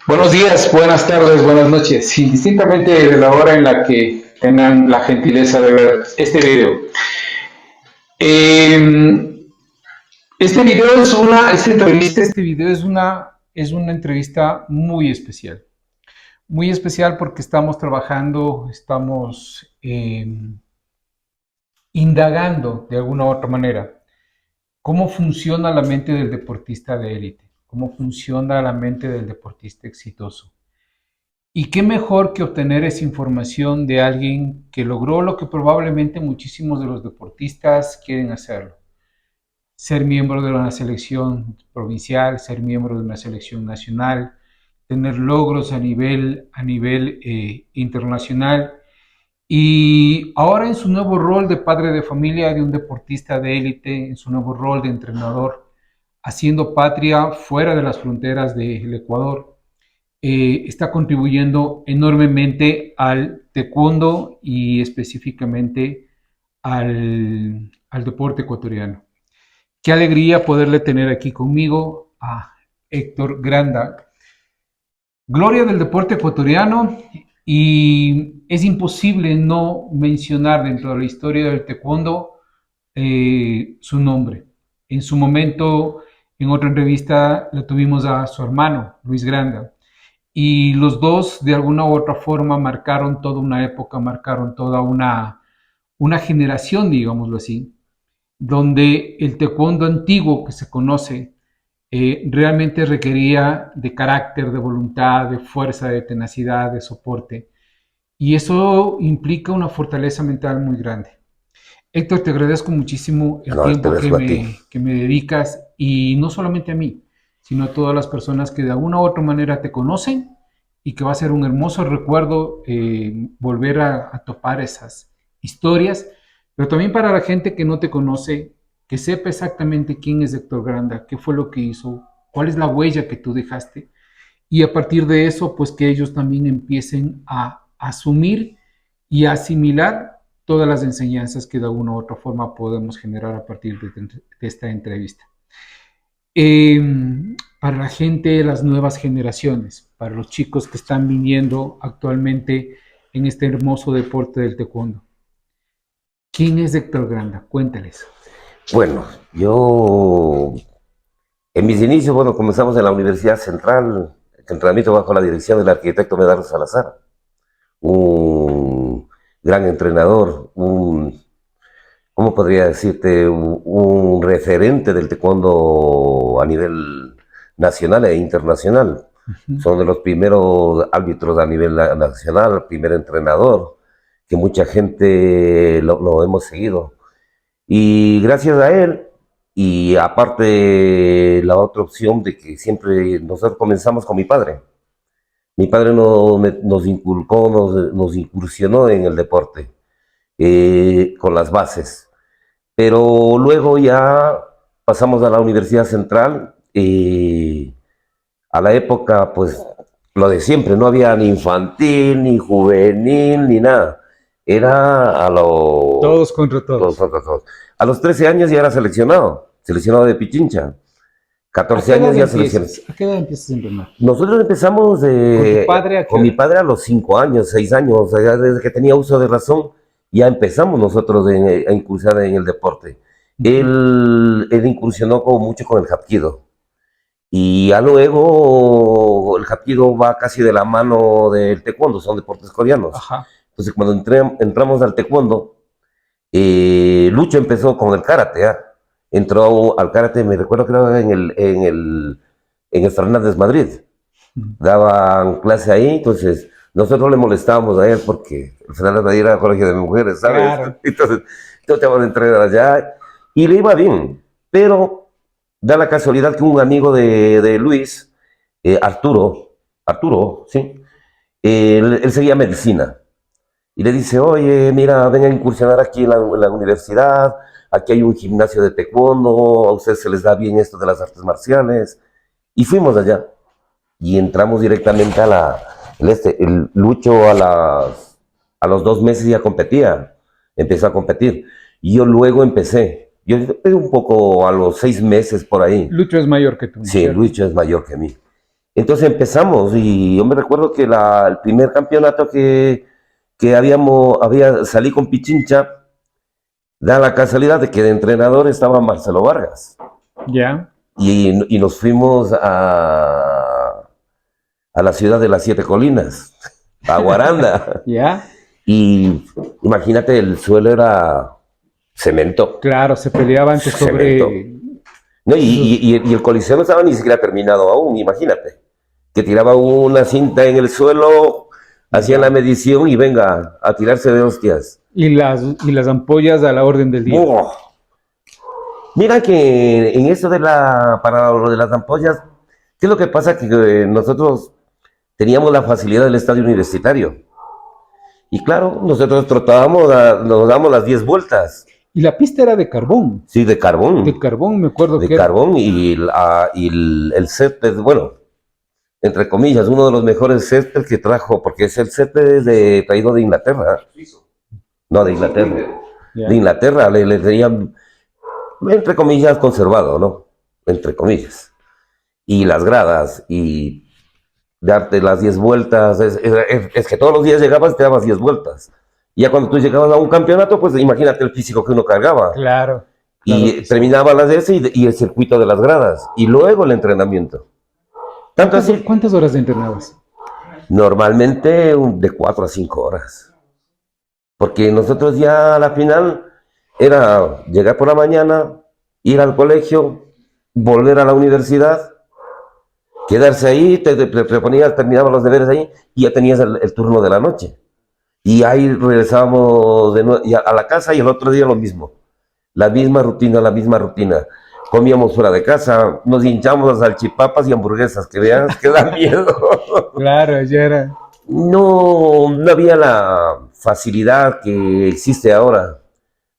Buenos días, buenas tardes, buenas noches, indistintamente de la hora en la que tengan la gentileza de ver este video. Eh, esta entrevista es una entrevista muy especial porque estamos trabajando, estamos indagando de alguna u otra manera cómo funciona la mente del deportista de élite, cómo funciona la mente del deportista exitoso. Y qué mejor que obtener esa información de alguien que logró lo que probablemente muchísimos de los deportistas quieren hacerlo. Ser miembro de una selección provincial, ser miembro de una selección nacional, tener logros a nivel internacional. Y ahora en su nuevo rol de padre de familia de un deportista de élite, en su nuevo rol de entrenador, haciendo patria fuera de las fronteras del Ecuador, está contribuyendo enormemente al taekwondo y específicamente al deporte ecuatoriano. Qué alegría poderle tener aquí conmigo a Héctor Granda, gloria del deporte ecuatoriano, y es imposible no mencionar dentro de la historia del taekwondo su nombre. En su momento, en otra entrevista, le tuvimos a su hermano, Luis Granda, y los dos de alguna u otra forma marcaron toda una época, marcaron toda una generación, digámoslo así, donde el taekwondo antiguo que se conoce realmente requería de carácter, de voluntad, de fuerza, de tenacidad, de soporte. Y eso implica una fortaleza mental muy grande. Héctor, te agradezco muchísimo el No, te tiempo agradezco a ti. que me dedicas, y no solamente a mí, sino a todas las personas que de alguna u otra manera te conocen, y que va a ser un hermoso recuerdo volver a topar esas historias, pero también para la gente que no te conoce, que sepa exactamente quién es Héctor Granda, qué fue lo que hizo, cuál es la huella que tú dejaste, y a partir de eso, pues que ellos también empiecen a asumir y a asimilar todas las enseñanzas que de alguna u otra forma podemos generar a partir de esta entrevista. Eh, para la gente, las nuevas generaciones, para los chicos que están viniendo actualmente en este hermoso deporte del taekwondo. ¿Quién es Héctor Granda? Cuéntales. Bueno, yo en mis inicios, bueno, comenzamos en la Universidad Central, el entrenamiento bajo la dirección del arquitecto Medardo Salazar, un gran entrenador, ¿cómo podría decirte? Un referente del taekwondo a nivel nacional e internacional. Uh -huh. Son de los primeros árbitros a nivel nacional, primer entrenador, que mucha gente lo hemos seguido. Y gracias a él, y aparte la otra opción de que siempre nosotros comenzamos con mi padre. Mi padre nos inculcó, nos incursionó en el deporte, con las bases. Pero luego ya pasamos a la Universidad Central, a la época, pues, lo de siempre, no había ni infantil, ni juvenil, ni nada. Era Todos contra todos. a los 13 años ya era seleccionado de Pichincha. ¿A 14 qué edad años ya seleccionado. empiezas? ¿A qué edad empiezas a entrenar? Nosotros empezamos ¿Con tu padre a qué con mi edad? padre a los 5 años, 6 años, o sea, desde que tenía uso de razón, ya empezamos nosotros a incursionar en el deporte. Uh -huh. Él incursionó como mucho con el Hapkido. Y ya luego el Hapkido va casi de la mano del taekwondo, son deportes coreanos. Ajá. Entonces cuando entramos al taekwondo, Lucho empezó con el karate, ¿eh? Entró al karate, me recuerdo que era en el Fernández Madrid. Daban clase ahí, entonces nosotros le molestábamos a él porque el Fernández Madrid era colegio de mujeres, ¿sabes? Claro. Entonces, te van a entrenar allá y le iba bien, pero da la casualidad que un amigo de Luis, Arturo, ¿sí? Él seguía medicina y le dice, oye, mira, ven a incursionar aquí en la universidad, aquí hay un gimnasio de taekwondo, a ustedes se les da bien esto de las artes marciales. Y fuimos allá y entramos directamente el Lucho a los 2 meses ya competía, empezó a competir. Y yo luego yo empecé un poco a los 6 meses por ahí. Lucho es mayor que tú, ¿no es Sí, cierto? Lucho es mayor que mí. Entonces empezamos y yo me recuerdo que el primer campeonato que salí con Pichincha, da la casualidad de que de entrenador estaba Marcelo Vargas. Ya. Y nos fuimos a la ciudad de las Siete Colinas, a Guaranda. Ya. Y imagínate, el suelo era cemento. Claro, se peleaban que Cemento. sobre. No, y el coliseo no estaba ni siquiera terminado aún, imagínate. Que tiraba una cinta en el suelo, hacían la medición y venga, a tirarse de hostias. Y las ampollas a la orden del día. ¡Buah! Mira que en eso para lo de las ampollas, ¿qué es lo que pasa? Que nosotros teníamos la facilidad del estadio universitario. Y claro, nosotros nos damos las 10 vueltas. Y la pista era de carbón. Sí, de carbón. De carbón, me acuerdo De que era. carbón y el césped, bueno, entre comillas, uno de los mejores céspedes que trajo, porque es el césped traído de Inglaterra. No, de Inglaterra. Ya. De Inglaterra, le tenían, entre comillas, conservado, ¿no? Entre comillas. Y las gradas, y darte las 10 vueltas, es que todos los días llegabas y te dabas 10 vueltas. Y ya cuando tú llegabas a un campeonato, pues imagínate el físico que uno cargaba. Claro. Y Sí. terminaba las de ese y el circuito de las gradas. Y luego el entrenamiento. Tanto así, ¿Cuántas horas entrenabas? normalmente de 4 a 5 horas. Porque nosotros ya a la final era llegar por la mañana, ir al colegio, volver a la universidad, quedarse ahí, te ponías, terminabas los deberes ahí y ya tenías el turno de la noche. Y ahí regresábamos a la casa y el otro día lo mismo. La misma rutina, la misma rutina. Comíamos fuera de casa, nos hinchamos las salchipapas y hamburguesas, que veas, que da miedo. Claro, ya era. No había la facilidad que existe ahora.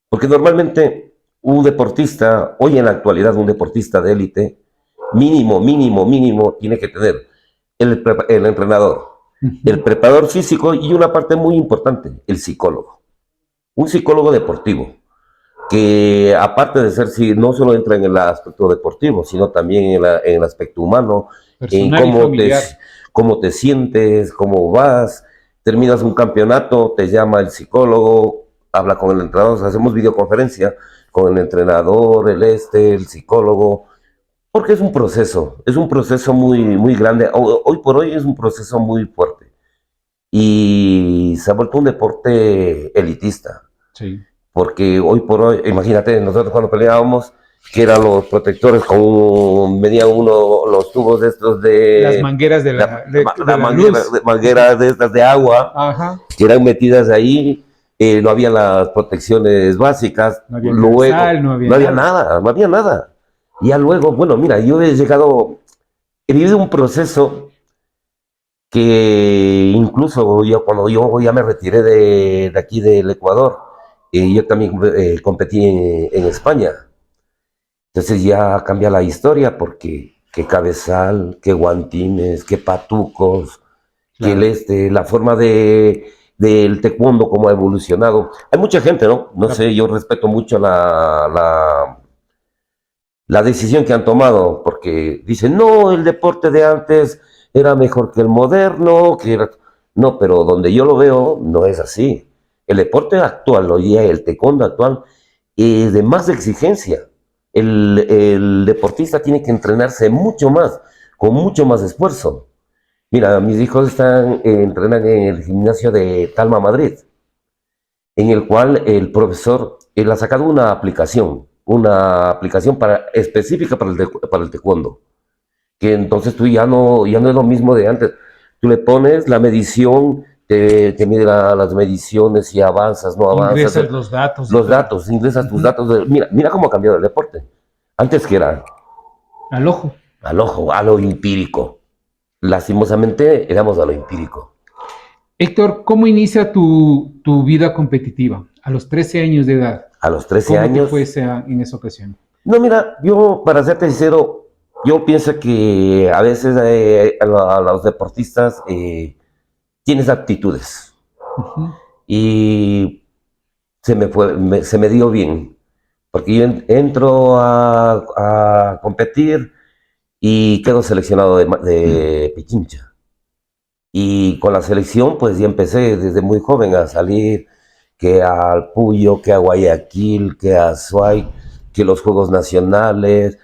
Porque normalmente un deportista, hoy en la actualidad un deportista de élite, mínimo, tiene que tener el entrenador, el preparador físico y una parte muy importante, el psicólogo. Un psicólogo deportivo, que aparte de ser, si no solo entra en el aspecto deportivo, sino también en el aspecto humano, en Personal y familiar. cómo te sientes, cómo vas, terminas un campeonato, te llama el psicólogo, habla con el entrenador, hacemos videoconferencia con el entrenador, el psicólogo, porque es un proceso muy grande, hoy por hoy es un proceso muy fuerte y se ha vuelto un deporte elitista. Sí. Porque hoy por hoy, imagínate, nosotros cuando peleábamos, que eran los protectores, venía uno, los tubos de estos Las mangueras de la luz. mangueras de estas de agua, Ajá. que eran metidas ahí, no había las protecciones básicas, No había luego, calzal, no había nada, no había nada. Y ya luego, bueno, mira, he vivido un proceso que incluso cuando yo ya me retiré de aquí del Ecuador, yo también competí en España. Entonces ya cambia la historia porque qué cabezal, qué guantines, qué patucos, Claro. la forma del taekwondo cómo ha evolucionado. Hay mucha gente, ¿no? No Claro. sé, yo respeto mucho la decisión que han tomado, porque dicen, no, el deporte de antes era mejor que el moderno, No, pero donde yo lo veo, no es así. El deporte actual, oye, el taekwondo actual, es de más exigencia. El deportista tiene que entrenarse mucho más, con mucho más esfuerzo. Mira, mis hijos entrenan en el gimnasio de Talma Madrid, en el cual el profesor, él ha sacado una aplicación específica para el taekwondo, que entonces tú ya no es lo mismo de antes. Tú le pones la medición, te mide las mediciones, si avanzas, no avanzas. Ingresas los datos. Los datos, ingresas tus datos. Mira cómo ha cambiado el deporte. Antes que era Al ojo. al ojo, a lo empírico. Lastimosamente éramos a lo empírico. Héctor, ¿cómo inicia tu vida competitiva? A los 13 años de edad. A los 13 ¿Cómo años. te fue en esa ocasión? No, mira, yo, para serte sincero, yo pienso que a veces a los deportistas tienes aptitudes. Y se me dio bien. Porque yo entro a competir y quedo seleccionado de Pichincha. Y con la selección, pues ya empecé desde muy joven a salir, que al Puyo, que a Guayaquil, que a Azuay, que los Juegos Nacionales.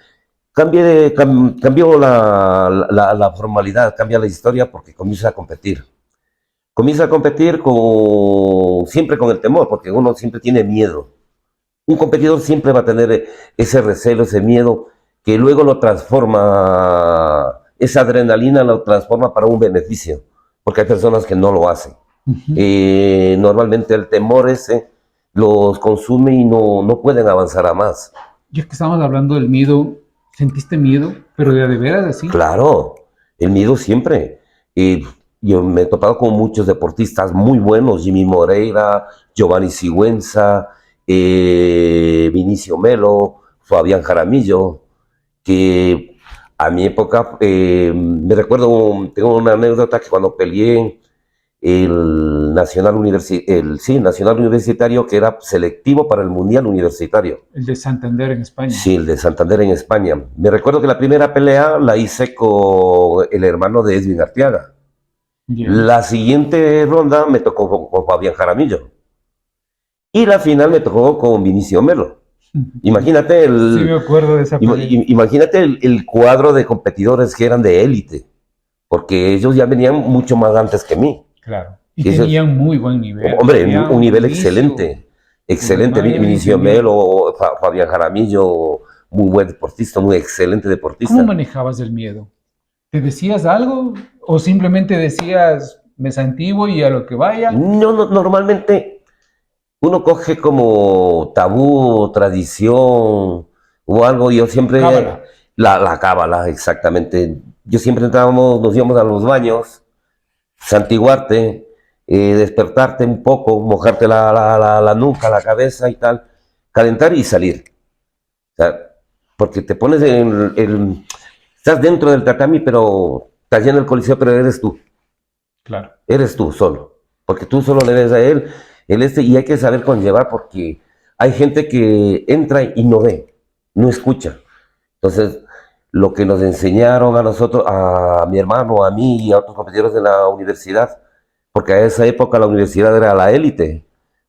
Cambió la formalidad, cambia la historia porque comienza a competir. Comienza a competir siempre con el temor, porque uno siempre tiene miedo. Un competidor siempre va a tener ese recelo, ese miedo, que luego lo transforma, esa adrenalina lo transforma para un beneficio, porque hay personas que no lo hacen. Normalmente el temor ese los consume y no pueden avanzar a más. Ya que estamos hablando del miedo, ¿sentiste miedo? Pero de veras así. Claro, el miedo siempre. Yo me he topado con muchos deportistas muy buenos, Jimmy Moreira, Giovanni Sigüenza, Vinicio Melo, Fabián Jaramillo, que a mi época, me recuerdo, tengo una anécdota que cuando peleé Nacional Universitario, que era selectivo para el Mundial Universitario. El de Santander en España. Sí, el de Santander en España. Me recuerdo que la primera pelea la hice con el hermano de Edwin Arteaga. Yeah. La siguiente ronda me tocó con Fabián Jaramillo. Y la final me tocó con Vinicio Melo. Imagínate Sí, me acuerdo de esa pelea. Imagínate el cuadro de competidores que eran de élite, porque ellos ya venían mucho más antes que mí. Claro. Y tenían muy buen nivel. Hombre, un nivel excelente. Excelente. Vinicio Melo, Fabián Jaramillo, muy buen deportista, muy excelente deportista. ¿Cómo manejabas el miedo? ¿Te decías algo o simplemente decías, me santiguo y a lo que vaya? No, normalmente uno coge como tabú, tradición o algo. Yo siempre... Cábala. La cábala, exactamente. Yo siempre nos íbamos a los baños, santiguarte, despertarte un poco, mojarte la nuca, la cabeza y tal, calentar y salir. O sea, porque te pones estás dentro del tatami, pero estás lleno del coliseo, pero eres tú. Claro. Eres tú solo. Porque tú solo le ves a él, y hay que saber conllevar porque hay gente que entra y no ve, no escucha. Entonces, lo que nos enseñaron a nosotros, a mi hermano, a mí y a otros compañeros de la universidad, porque a esa época la universidad era la élite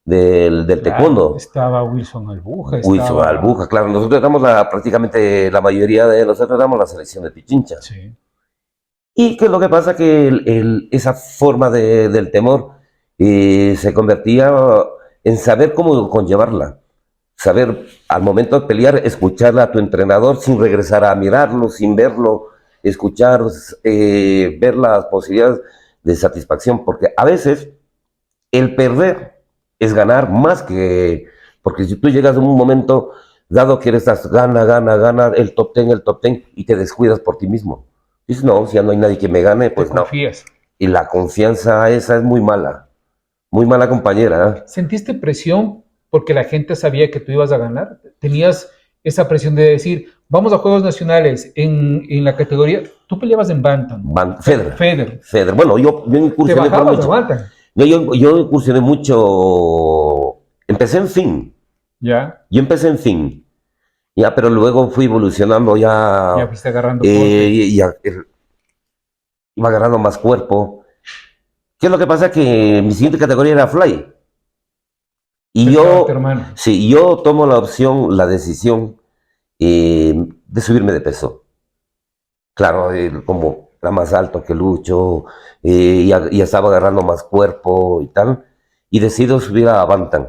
del taekwondo. Estaba Wilson Albuja. Wilson Albuja, claro. Nosotros éramos prácticamente la mayoría de nosotros éramos la selección de Pichincha. Sí. Y que lo que pasa que esa forma del temor se convertía en saber cómo conllevarla. Saber al momento de pelear, escuchar a tu entrenador sin regresar a mirarlo, sin verlo, escuchar, ver las posibilidades de satisfacción, porque a veces el perder es ganar más que... Porque si tú llegas a un momento dado que estás gana, el top ten, y te descuidas por ti mismo. Dices, no, si ya no hay nadie que me gane, pues no. Confías. Y la confianza esa es muy mala compañera. ¿Eh? ¿Sentiste presión porque la gente sabía que tú ibas a ganar? ¿Tenías esa presión de decir, vamos a Juegos Nacionales en la categoría? Tú peleabas en Bantam. Feder. Bueno, yo incursioné por mucho. No, yo incursioné mucho. Empecé en fin. Ya. Yo empecé en fin. Ya, pero luego fui evolucionando ya. Ya fuiste agarrando iba agarrando más cuerpo. ¿Qué es lo que pasa? Que mi siguiente categoría era fly. Y yo tomo la decisión de subirme de peso. Claro, como era más alto que Lucho, ya estaba agarrando más cuerpo y tal, y decido subir a Bantam.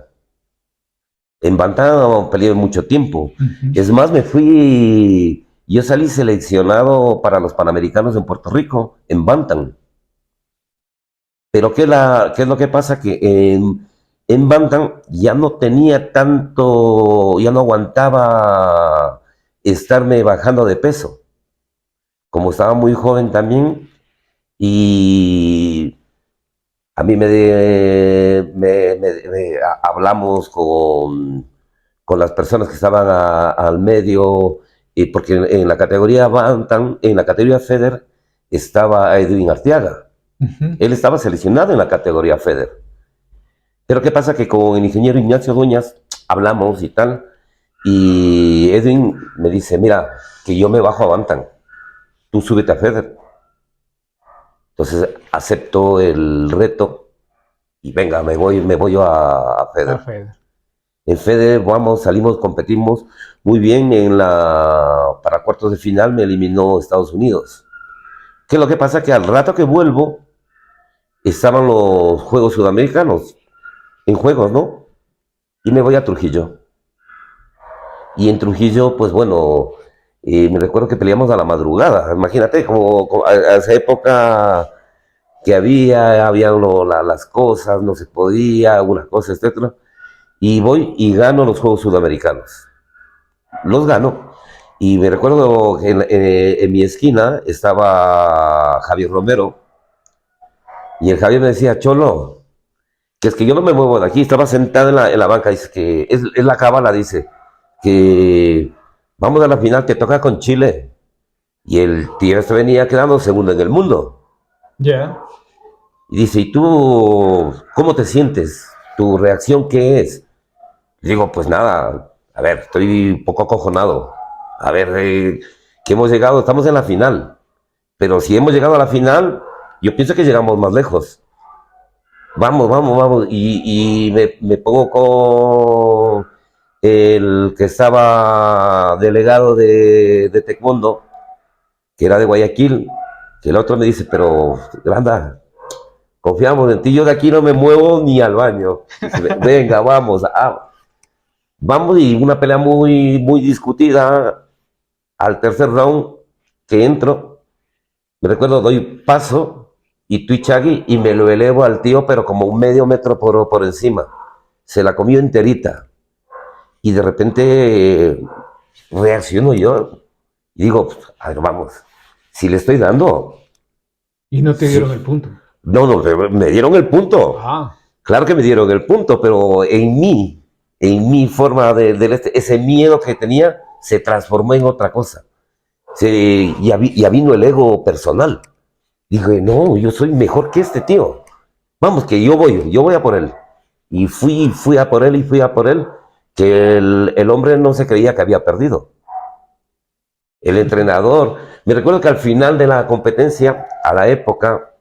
En Bantam peleé mucho tiempo. Es más, yo salí seleccionado para los Panamericanos en Puerto Rico, en Bantam. Pero ¿qué es lo que pasa? Que en Bantam ya no tenía tanto, ya no aguantaba estarme bajando de peso. Como estaba muy joven también, y a mí hablamos con las personas que estaban al medio, porque en la categoría Bantam, en la categoría Feder, estaba Edwin Arteaga. Él estaba seleccionado en la categoría Feder. Pero ¿qué pasa? Que con el ingeniero Ignacio Dueñas hablamos y tal, y Edwin me dice, mira, que yo me bajo a Bantam. tú súbete a Feder. Entonces acepto el reto y venga, me voy yo a Feder. Fede. En Feder, vamos, salimos, competimos muy bien. Para cuartos de final me eliminó Estados Unidos. ¿Qué es lo que pasa? Que al rato que vuelvo, estaban los Juegos Sudamericanos en juegos, ¿no? Y me voy a Trujillo. Y en Trujillo, pues bueno, me recuerdo que peleamos a la madrugada. Imagínate, como a esa época que habían las cosas, no se podía, algunas cosas, etcétera. Y voy y gano los Juegos Sudamericanos. Los gano. Y me recuerdo que en mi esquina estaba Javier Romero. Y el Javier me decía, Cholo, que es que yo no me muevo de aquí. Estaba sentada en la banca. Dice que es la cábala, dice, que vamos a la final, te toca con Chile. Y el tío se venía quedando segundo en el mundo. Ya. Y dice, ¿y tú cómo te sientes? ¿Tu reacción qué es? Digo, pues nada, a ver, estoy un poco acojonado. A ver, que hemos llegado, estamos en la final. Pero si hemos llegado a la final, yo pienso que llegamos más lejos. Vamos, vamos, vamos. Y me pongo con el que estaba delegado de Taekwondo, que era de Guayaquil, que el otro me dice, pero, Granda, confiamos en ti, yo de aquí no me muevo ni al baño. Dice, venga, vamos. Vamos, y una pelea muy, muy discutida. Al tercer round que entro, me recuerdo, doy paso y Tuichagui y me lo elevo al tío, pero como un medio metro por encima. Se la comió enterita. Y de repente reacciono yo y digo, a ver, vamos, si le estoy dando. Y no te Sí. dieron el punto. No, no, me dieron el punto. Ah. Claro que me dieron el punto, pero en mi forma ese miedo que tenía, se transformó en otra cosa. Ya vino el ego personal. Dije, no, yo soy mejor que este tío. Vamos, que yo voy a por él. Y fui a por él y fui a por él, que el hombre no se creía que había perdido. El entrenador, me recuerdo que al final de la competencia, a la época,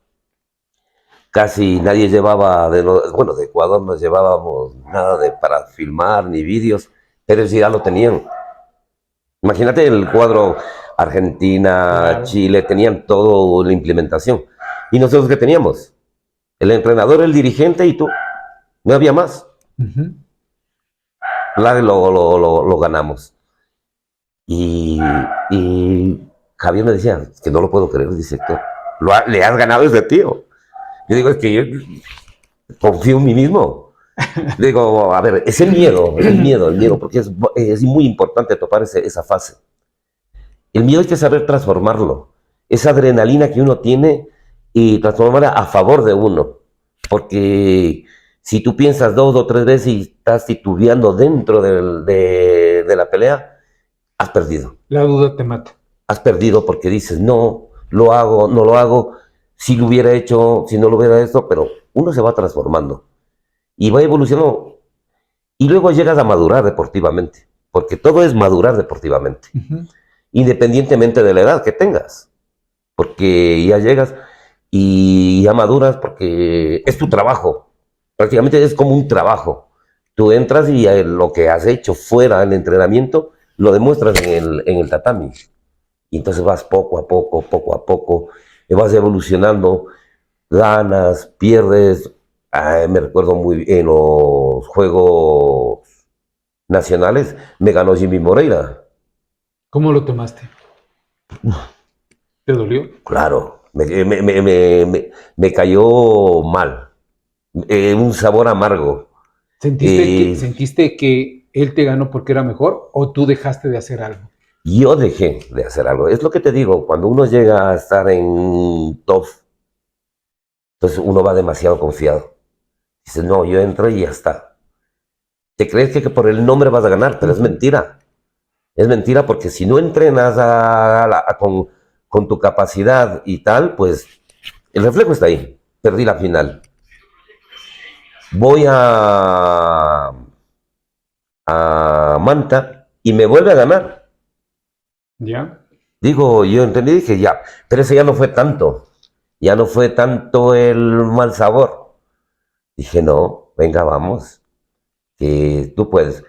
casi nadie llevaba, bueno, de Ecuador no llevábamos nada para filmar ni vídeos, pero ellos ya lo tenían. Imagínate el cuadro Argentina, Claro. Chile, tenían toda la implementación. ¿Y nosotros qué teníamos? El entrenador, el dirigente y tú. No había más. Ujú. Lo ganamos. Y Javier me decía, que no lo puedo creer, dice Héctor. Le has ganado a ese tío. Yo digo, es que yo confío en mí mismo. Digo, a ver, ese miedo, el miedo, porque es muy importante topar esa fase. El miedo hay que saber transformarlo. Esa adrenalina que uno tiene y transformarla a favor de uno. Porque si tú piensas dos o tres veces y estás titubeando dentro de la pelea, has perdido. La duda te mata. Has perdido porque dices, no, lo hago, no lo hago, si lo hubiera hecho, si no lo hubiera hecho, pero uno se va transformando y va evolucionando. Y luego llegas a madurar deportivamente, porque todo es madurar deportivamente, Ujú. independientemente de la edad que tengas, porque ya llegas y ya maduras porque es tu trabajo, prácticamente es como un trabajo. Tú entras y lo que has hecho fuera del entrenamiento lo demuestras en el tatami. Y entonces vas poco a poco, vas evolucionando, ganas, pierdes. Me recuerdo muy bien en los Juegos Nacionales, me ganó Jimmy Moreira. ¿Cómo lo tomaste? ¿Te dolió? Claro, me cayó mal, un sabor amargo. ¿Sentiste que él te ganó porque era mejor o tú dejaste de hacer algo? Yo dejé de hacer algo. Es lo que te digo, cuando uno llega a estar en top, entonces uno va demasiado confiado. Dices, no, yo entro y ya está. Te crees que por el nombre vas a ganar, pero es mentira. Es mentira porque si no entrenas con tu capacidad y tal, pues el reflejo está ahí. Perdí la final. Voy a Manta y me vuelve a ganar. ¿Ya? Digo, yo entendí y dije, ya, pero ese ya no fue tanto el mal sabor. Dije, no, venga, vamos, que tú puedes.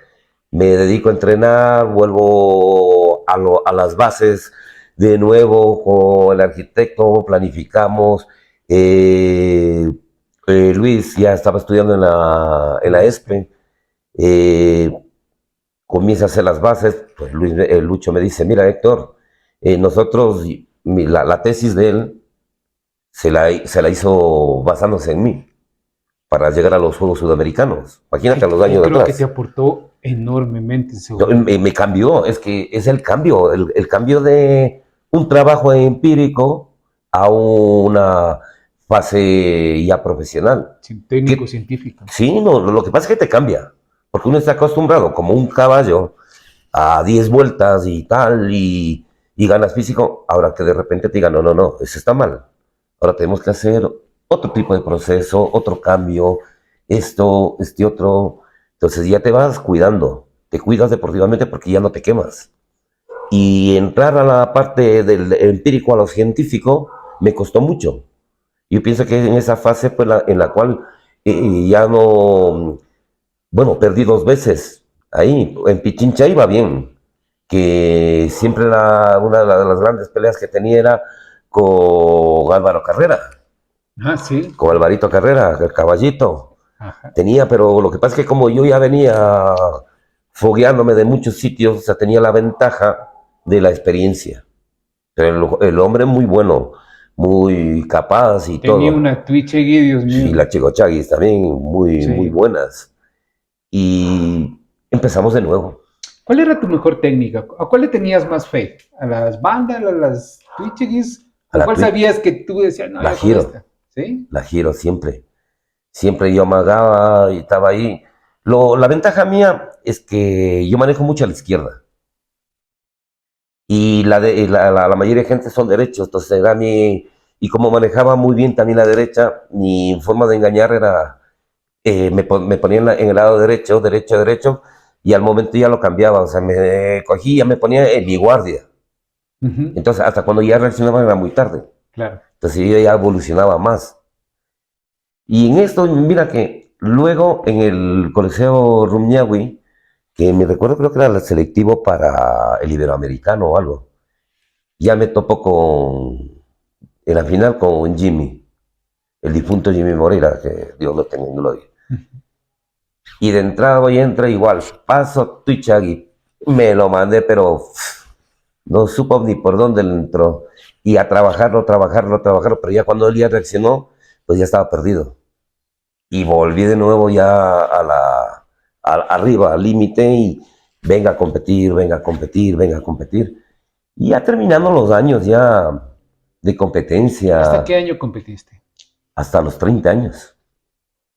Me dedico a entrenar, vuelvo a las bases de nuevo con el arquitecto, planificamos. eh, Luis ya estaba estudiando en la ESPE, eh, comienza a hacer las bases, pues Lucho me dice, mira Héctor, nosotros, la tesis de él se la hizo basándose en mí para llegar a los Juegos Sudamericanos. Imagínate a los Yo años de creo que te atrás. aportó enormemente, No, seguro. me cambió, es que es el cambio, el cambio de un trabajo empírico a una fase ya profesional. Técnico, Que, científico. sí, no, lo que pasa es que te cambia, porque uno está acostumbrado como un caballo a 10 vueltas y tal, y ganas físico, ahora que de repente te digan, no, no, no, eso está mal. Ahora tenemos que hacer otro tipo de proceso, otro cambio, esto, este otro. Entonces ya te vas cuidando, te cuidas deportivamente porque ya no te quemas. Y entrar a la parte del empírico a lo científico me costó mucho. Yo pienso que en esa fase pues, en la cual ya no, bueno, perdí 2 veces ahí. En Pichincha iba bien, que siempre una de las grandes peleas que tenía era con Álvaro Carrera, Ah, sí. con Alvarito Carrera, el caballito. Ajá. Tenía, pero lo que pasa es que como yo ya venía fogueándome de muchos sitios, o sea, tenía la ventaja de la experiencia. Pero el hombre muy bueno, muy capaz y Tenía todo. una Twitch aquí, Dios Y mío. las Chicochaguis también muy, muy Sí. buenas. Y empezamos de nuevo. ¿Cuál era tu mejor técnica? ¿A cuál le tenías más fe? ¿A las bandas, a las Twitch? A ¿O la cuál Twitch, sabías que tú decías, no, la yo con giro, esta? ¿Sí? la giro siempre. Siempre yo amagaba y estaba ahí. La ventaja mía es que yo manejo mucho a la izquierda. Y la mayoría de gente son derechos, entonces era y como manejaba muy bien también la derecha, mi forma de engañar era, me ponía en el lado derecho, derecho, derecho, y al momento ya lo cambiaba, o sea, me cogía, me ponía en mi guardia. Ujú. Entonces, hasta cuando ya reaccionaba era muy tarde. Claro. Entonces yo ya evolucionaba más. Y en esto, mira que luego en el Coliseo Rumiñahui, que me recuerdo creo que era el selectivo para el Iberoamericano o algo, ya me topo en la final con Jimmy, el difunto Jimmy Moreira, que Dios lo tenga en gloria. Y de entrada voy a entrar igual, paso Tuichagui, me lo mandé, pero no supo ni por dónde le entró. Y a trabajarlo, trabajarlo, trabajarlo, pero ya cuando él ya reaccionó, pues ya estaba perdido. Y volví de nuevo ya arriba, al límite, y venga a competir, venga a competir, venga a competir. Y ya terminando los años ya de ¿Hasta competencia, qué año competiste? hasta los 30 años.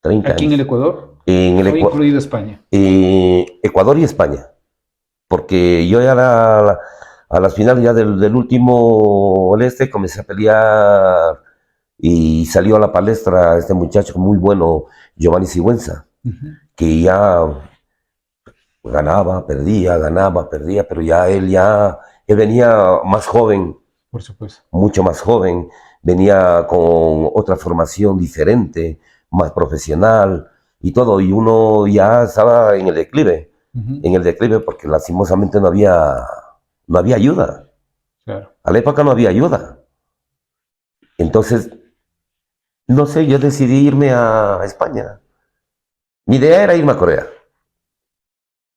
30 ¿Aquí en el años. Ecuador? En el ¿O incluido España? Ecuador y España. Porque yo ya a las finales ya del último comencé a pelear y salió a la palestra este muchacho muy bueno, Giovanni Sigüenza, Ujú. que ya ganaba, perdía, pero él venía más joven, Por supuesto. mucho más joven, venía con otra formación diferente, más profesional y todo, y uno ya estaba Ujú. en el declive porque lastimosamente no había ayuda. Claro. A la época no había ayuda. Entonces, no sé, yo decidí irme a España. Mi idea era irme a Corea,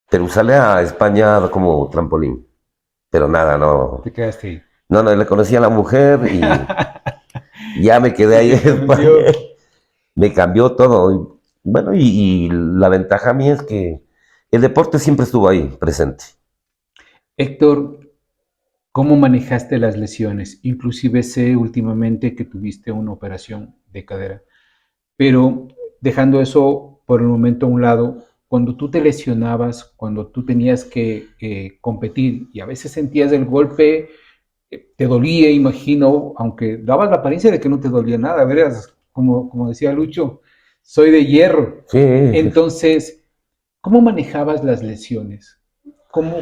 pero usarle a España como trampolín. Pero nada, Te no. quedaste ahí. No, no, le conocí a la mujer y ya me quedé Y ahí te en España. cambió. Me cambió todo. Bueno, y la ventaja mía es que el deporte siempre estuvo ahí, presente. Héctor, ¿cómo manejaste las lesiones? Inclusive sé últimamente que tuviste una operación de cadera, pero dejando eso por el momento a un lado, cuando tú te lesionabas, cuando tú tenías que competir y a veces sentías el golpe, te dolía, imagino, aunque dabas la apariencia de que no te dolía nada, verás, como decía Lucho, soy de hierro. Sí, sí, Entonces, ¿cómo manejabas las lesiones? ¿Cómo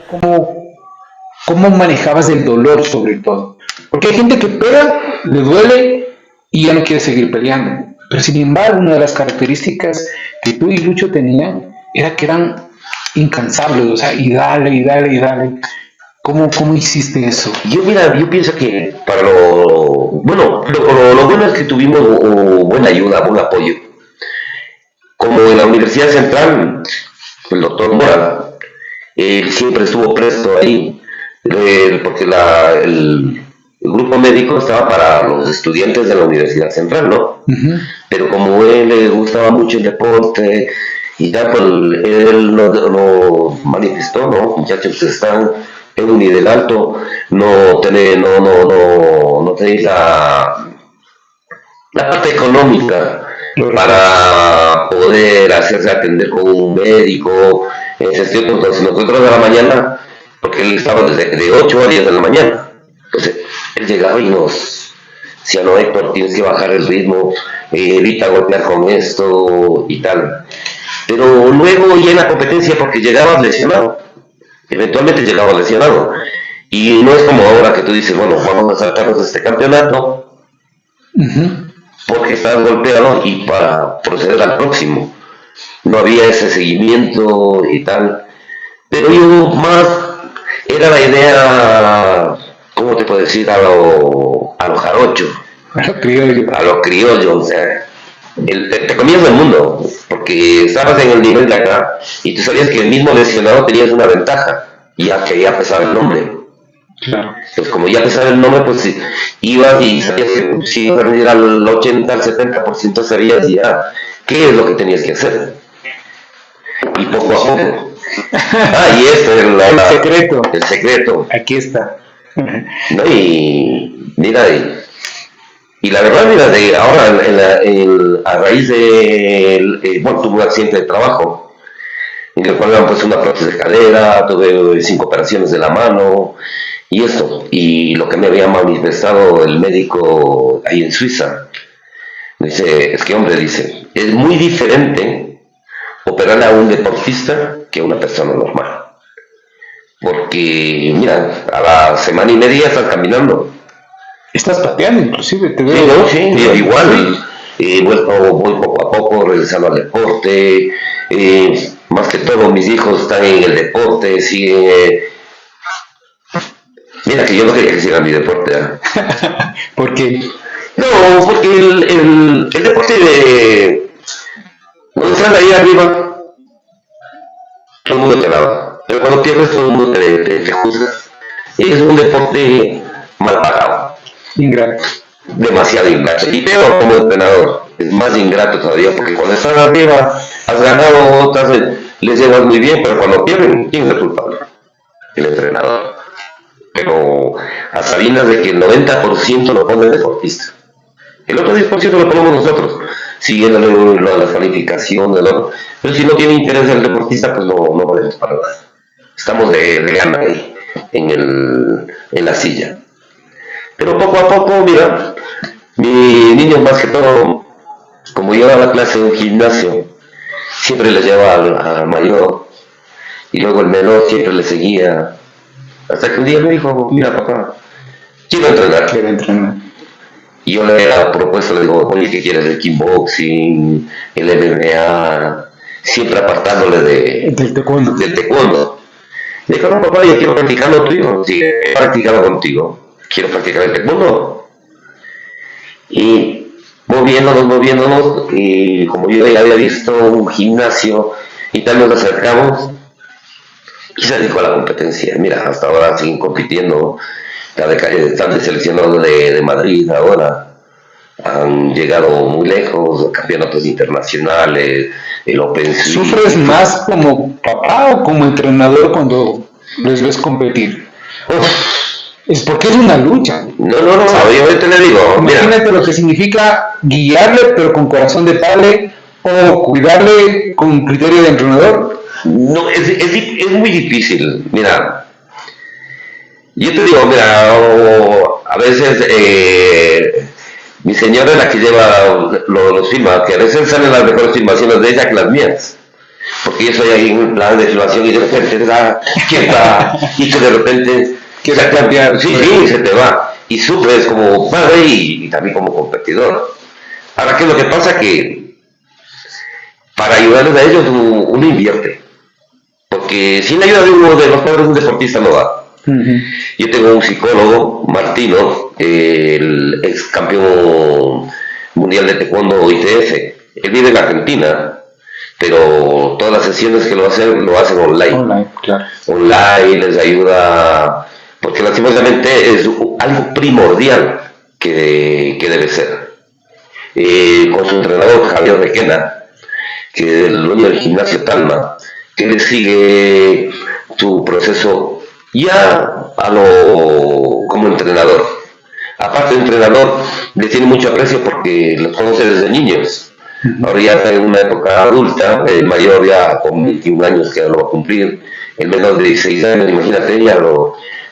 ¿Cómo manejabas el dolor sobre todo? Porque hay gente que pega, le duele y ya no quiere seguir peleando. Pero sin embargo, una de las características que tú y Lucho tenían era que eran incansables, o sea, y dale, y dale, y dale. ¿Cómo hiciste eso? Yo pienso que para lo bueno es que tuvimos buena ayuda, buen apoyo. Como en la Universidad Central, el doctor Mora, él siempre estuvo presto ahí, porque el grupo médico estaba para los estudiantes de la Universidad Central, ¿no? Uh-huh. Pero como él le gustaba mucho el deporte, y ya pues, él lo manifestó, ¿no? Muchachos que están en un nivel alto, no tenéis la parte económica para poder hacerse atender con un médico. En sentido, entonces nosotros de la mañana, porque él estaba desde de 8 a 10 de la mañana, entonces él llegaba y nos decía, no Héctor, tienes que bajar el ritmo, evita golpear con esto y tal. Pero luego ya en la competencia, porque llegabas lesionado, eventualmente llegabas lesionado. Y no es como ahora que tú dices, bueno, vamos a sacarnos de este campeonato, Uh-huh. porque estás golpeado y para proceder al próximo. No había ese seguimiento y tal. Pero yo más era la idea, ¿cómo te puedo decir? A lo jarocho, a lo criollo, o sea, te comías el mundo, porque estabas en el nivel de acá y tú sabías que el mismo lesionado tenías una ventaja, ya que ya pesaba el nombre. Claro. Pues como ya pesaba el nombre, pues ibas y sabías que si ibas a venir al 80, al 70%, sabías ya qué es lo que tenías que hacer. Y poco a poco. Y ese es El secreto. el secreto. Aquí está. ¿No? Y mira, y la verdad, mira, ahora a raíz de, bueno, tuve un accidente de trabajo, en el cual me han puesto una prótesis de cadera, tuve 5 operaciones de la mano, y esto, y lo que me había manifestado el médico ahí en Suiza, dice, es que hombre, dice, es muy diferente operar a un deportista que a una persona normal. Porque, mira, a la semana y media estás caminando. Estás pateando, inclusive, te veo. Sí, no, sí, igual. Voy poco a poco regresando al deporte. Más que todo, mis hijos están en el deporte, siguen. Mira, que yo no quería que sigan mi deporte. ¿Por qué? No, porque el deporte de. Cuando estás ahí arriba, todo el mundo te alaba. Pero cuando pierdes, todo el mundo te juzga. Y es un deporte mal pagado. Ingrato. Demasiado ingrato. Y peor como entrenador, es más ingrato todavía, porque cuando estás arriba, has ganado, les llevas muy bien, pero cuando pierden, ¿quién es el culpable? El entrenador. Pero a sabiendas de que el 90% lo pone el deportista. El otro 10% lo ponemos nosotros, siguiendo la calificación, pero si no tiene interés el deportista, pues no podemos parar. Estamos de gana ahí, en la silla. Pero poco a poco, mira, mi niño más que todo, como llevaba la clase en un gimnasio, siempre le llevaba al mayor, y luego el menor siempre le seguía, hasta que un día me dijo, mira papá, quiero entrenar. Y yo le había propuesto, le digo, oye, ¿qué quieres? El kickboxing, el MMA, siempre apartándole del taekwondo. Le dijo, no papá, yo quiero practicarlo contigo, sí, he practicado contigo. Quiero practicar el taekwondo. Y moviéndonos, y como yo ya había visto un gimnasio y tal, nos acercamos y se dedicó a la competencia. Mira, hasta ahora siguen compitiendo, están seleccionados de Madrid ahora, han llegado muy lejos, campeonatos internacionales, el Open. ¿Sufres más como papá o como entrenador cuando les ves competir? Es porque es una lucha. No, yo te le digo. Imagínate mira, lo que significa guiarle, pero con corazón de padre, o cuidarle con criterio de entrenador. No, es muy difícil. Mira, yo te digo, mira, a veces mi señora es la que lleva los filma, que a veces salen las mejores filmaciones de ella que las mías. Porque yo soy ahí en plan de filmación y de repente, quieta, y que de repente. quieres cambiar. Sí, sí, se te va. Y sufres como padre y también como competidor. Ahora, ¿qué es lo que pasa? Que para ayudarles a ellos uno invierte. Porque sin la ayuda de uno de los padres, un deportista no va. Yo tengo un psicólogo, Martino, el ex campeón mundial de taekwondo ITF. Él vive en Argentina, pero todas las sesiones que lo hacen online. Online, claro. Online les ayuda, porque lastimosamente es algo primordial que debe ser. Con su entrenador Javier Requena, que es el dueño del gimnasio Talma, que le sigue su proceso ya como entrenador. Aparte de entrenador, le tiene mucho aprecio porque los conoce desde niños. Ahora ya está en una época adulta, el mayor ya con 21 años que lo va a cumplir, el menor de 16 años, imagínate, ya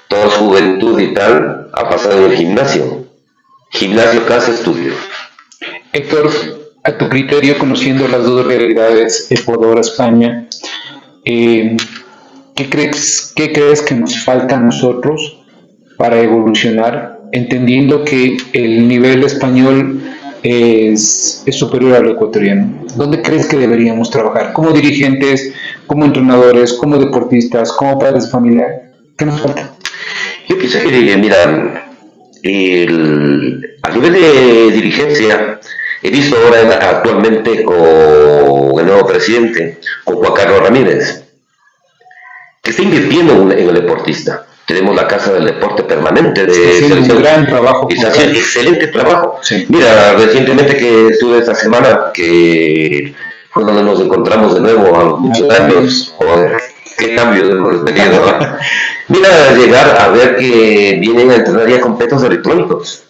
toda su juventud y tal ha pasado en el gimnasio. Gimnasio, casa, estudio. Héctor, a tu criterio, conociendo las dos realidades, Ecuador, España, ¿qué crees que nos falta a nosotros para evolucionar, entendiendo que el nivel español es superior al ecuatoriano? ¿Dónde crees que deberíamos trabajar? ¿Como dirigentes, como entrenadores, como deportistas, como padres de familia? ¿Qué nos falta? Yo pienso que, mira, a nivel de dirigencia, he visto ahora actualmente con el nuevo presidente, con Juan Carlos Ramírez, que está invirtiendo en el deportista. Tenemos la Casa del Deporte Permanente de está haciendo un gran trabajo. Está haciendo excelente trabajo. Sí. Mira, recientemente que estuve esta semana, que fue donde nos encontramos de nuevo a los muchos años. Joder, qué cambios hemos tenido, ¿no? Mira, llegar a ver que vienen a entrenar ya con petos electrónicos,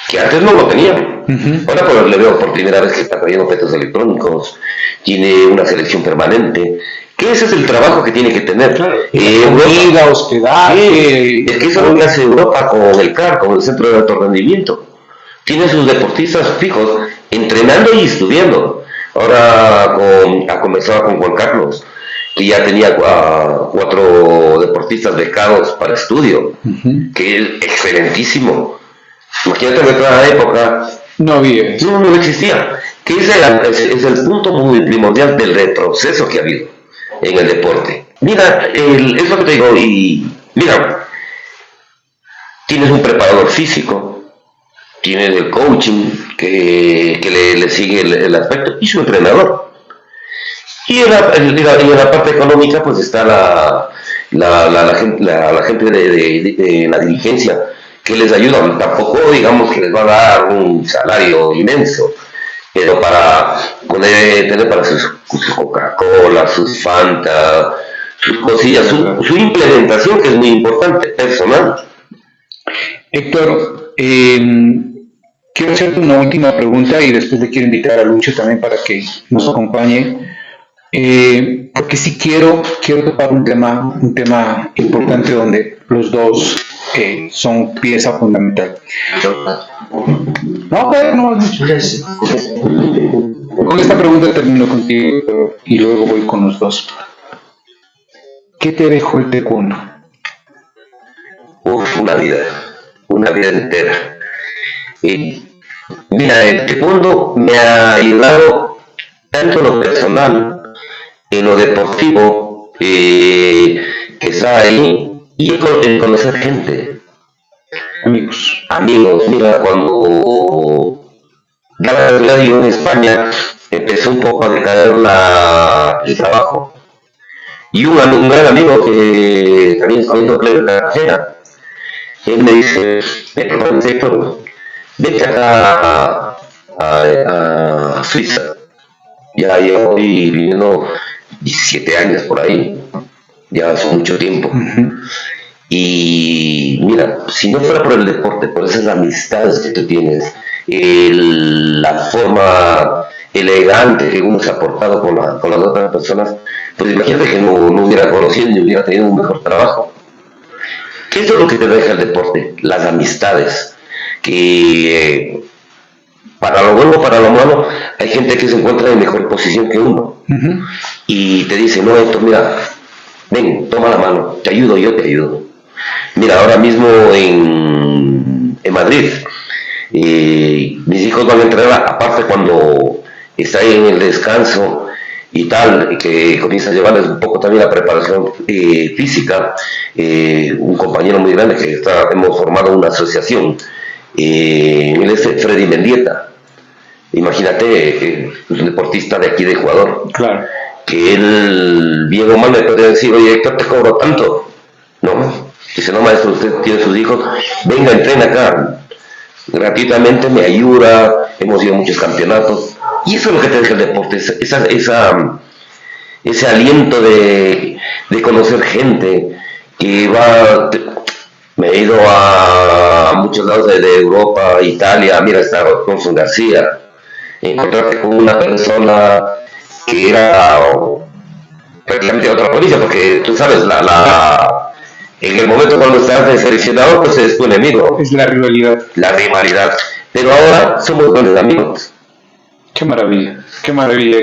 que antes no lo tenían. Ahora pues le veo por primera vez que está trayendo petos electrónicos, tiene una selección permanente, que ese es el trabajo que tiene que tener. Claro, comida, hospedaje. Es que eso es lo que hace Europa con el CAR, con el Centro de Alto Rendimiento. Tiene sus deportistas fijos entrenando y estudiando. Ahora ha comenzado con Juan Carlos, que ya tenía 4 deportistas becados para estudio, que es excelentísimo. Imagínate en otra época no existía. Que es el punto muy primordial del retroceso que ha habido en el deporte. Mira, es lo que te digo, y mira, tienes un preparador físico, tienes el coaching que le sigue el aspecto, y su entrenador. Y en la parte económica pues está la gente de la dirigencia, que les ayuda. Tampoco digamos que les va a dar un salario inmenso, pero para tener para sus Coca-Cola, sus Fanta, sus cosillas, su implementación, que es muy importante, personal. Héctor, quiero hacerte una última pregunta y después le quiero invitar a Lucho también para que nos acompañe. Porque sí quiero tocar un tema importante donde los dos son pieza fundamental. No, con esta pregunta termino contigo y luego voy con los dos. ¿Qué te dejó el taekwondo? Una vida entera. Mira, el taekwondo me ha ayudado tanto en lo personal, en lo deportivo, que está ahí, y en conocer gente. Amigos, mira, cuando la verdad yo en España empezó un poco a decaer el trabajo, y un gran amigo que también está viendo play de la carrera, él me dice, vete acá a Suiza. Ya llevo viviendo 17 años por ahí, ya hace mucho tiempo. Y mira, si no fuera por el deporte, por esas amistades que tú tienes, la forma elegante que uno se ha portado con las otras personas, pues imagínate que no hubiera conocido ni hubiera tenido un mejor trabajo. ¿Qué es lo que te deja el deporte? Las amistades, que para lo bueno, para lo malo, hay gente que se encuentra en mejor posición que uno. Y te dice, no, esto, mira, ven, toma la mano, te ayudo, yo te ayudo. Mira, ahora mismo en Madrid, mis hijos van a entrenar, aparte cuando está en el descanso y tal, que comienza a llevarles un poco también la preparación física. Un compañero muy grande hemos formado una asociación, él es Freddy Mendieta. Imagínate, un deportista de aquí de Ecuador, Claro. que él, bien o mal, me podría decir, oye, Héctor, te cobro tanto. No, dice, no, maestro, usted tiene sus hijos, venga, entrena acá. Gratuitamente me ayuda, hemos ido a muchos campeonatos. Y eso es lo que te deja el deporte, ese aliento de conocer gente que va. Me he ido a muchos lados de Europa, Italia, mira, está Alfonso García. Encontrarte con una persona que era prácticamente otra provincia, porque tú sabes, en el momento cuando estás de seleccionador, pues es tu enemigo. Es la rivalidad. La rivalidad. Pero ahora somos buenos amigos. Qué maravilla, qué maravilla.